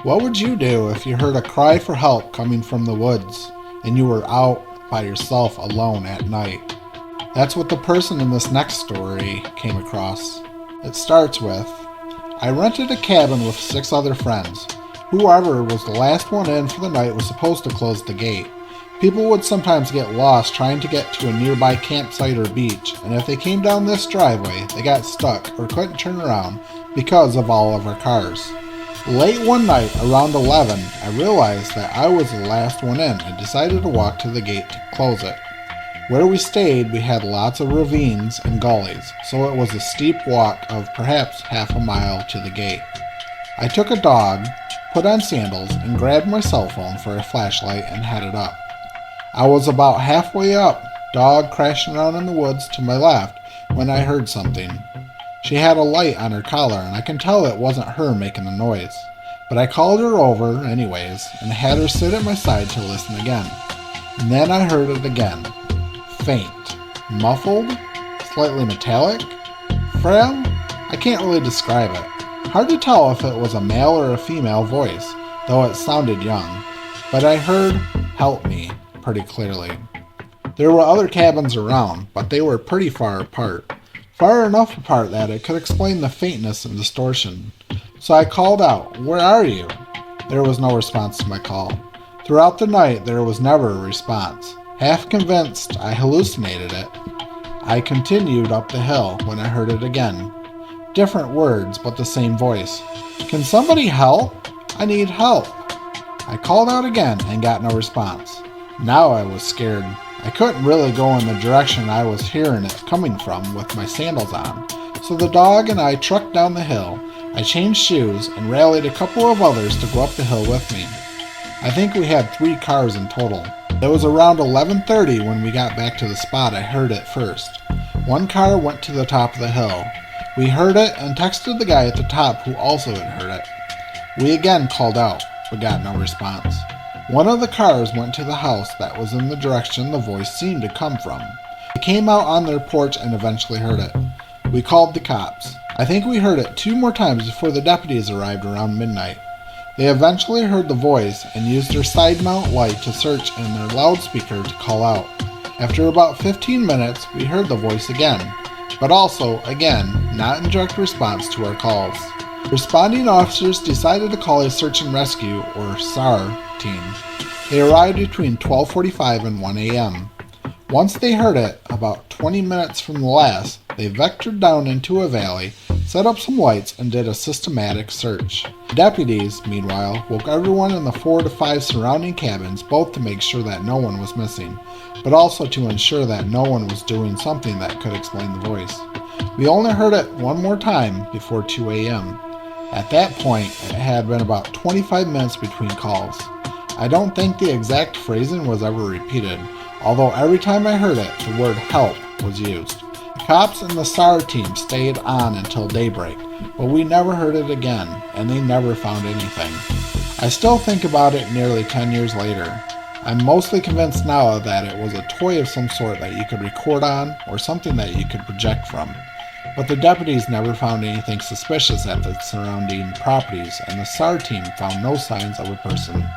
What would you do if you heard a cry for help coming from the woods and you were out by yourself alone at night? That's what the person in this next story came across. It starts with, I rented a cabin with 6 other friends. Whoever was the last one in for the night was supposed to close the gate. People would sometimes get lost trying to get to a nearby campsite or beach, and if they came down this driveway, they got stuck or couldn't turn around because of all of our cars. Late one night, around 11, I realized that I was the last one in and decided to walk to the gate to close it. Where we stayed, we had lots of ravines and gullies, so it was a steep walk of perhaps half a mile to the gate. I took a dog, put on sandals, and grabbed my cell phone for a flashlight and headed up. I was about halfway up, dog crashing around in the woods to my left, when I heard something. She had a light on her collar, and I can tell it wasn't her making the noise. But I called her over anyways, and had her sit at my side to listen again. And then I heard it again. Faint. Muffled? Slightly metallic? Frail? I can't really describe it. Hard to tell if it was a male or a female voice, though it sounded young. But I heard, "Help me," pretty clearly. There were other cabins around, but they were pretty far apart. Far enough apart that it could explain the faintness and distortion. So I called out, "Where are you?" There was no response to my call. Throughout the night, there was never a response. Half convinced I hallucinated it, I continued up the hill when I heard it again. Different words, but the same voice. "Can somebody help? I need help." I called out again and got no response. Now I was scared. I couldn't really go in the direction I was hearing it coming from with my sandals on, so the dog and I trucked down the hill. I changed shoes and rallied a couple of others to go up the hill with me. I think we had 3 cars in total. It was around 11:30 when we got back to the spot I heard it first. One car went to the top of the hill. We heard it and texted the guy at the top who also had heard it. We again called out, but got no response. One of the cars went to the house that was in the direction the voice seemed to come from. They came out on their porch and eventually heard it. We called the cops. I think we heard it 2 more times before the deputies arrived around midnight. They eventually heard the voice and used their side mount light to search in their loudspeaker to call out. After about 15 minutes, we heard the voice again, but also, again, not in direct response to our calls. Responding officers decided to call a search and rescue, or SAR, team. They arrived between 12:45 and 1 a.m. Once they heard it, about 20 minutes from the last, they vectored down into a valley, set up some lights, and did a systematic search. The deputies, meanwhile, woke everyone in the 4 to 5 surrounding cabins, both to make sure that no one was missing, but also to ensure that no one was doing something that could explain the voice. We only heard it one more time before 2 a.m. At that point, it had been about 25 minutes between calls. I don't think the exact phrasing was ever repeated, although every time I heard it, the word "help" was used. Cops and the SAR team stayed on until daybreak, but we never heard it again, and they never found anything. I still think about it nearly 10 years later. I'm mostly convinced now that it was a toy of some sort that you could record on, or something that you could project from. But the deputies never found anything suspicious at the surrounding properties, and the SAR team found no signs of a person.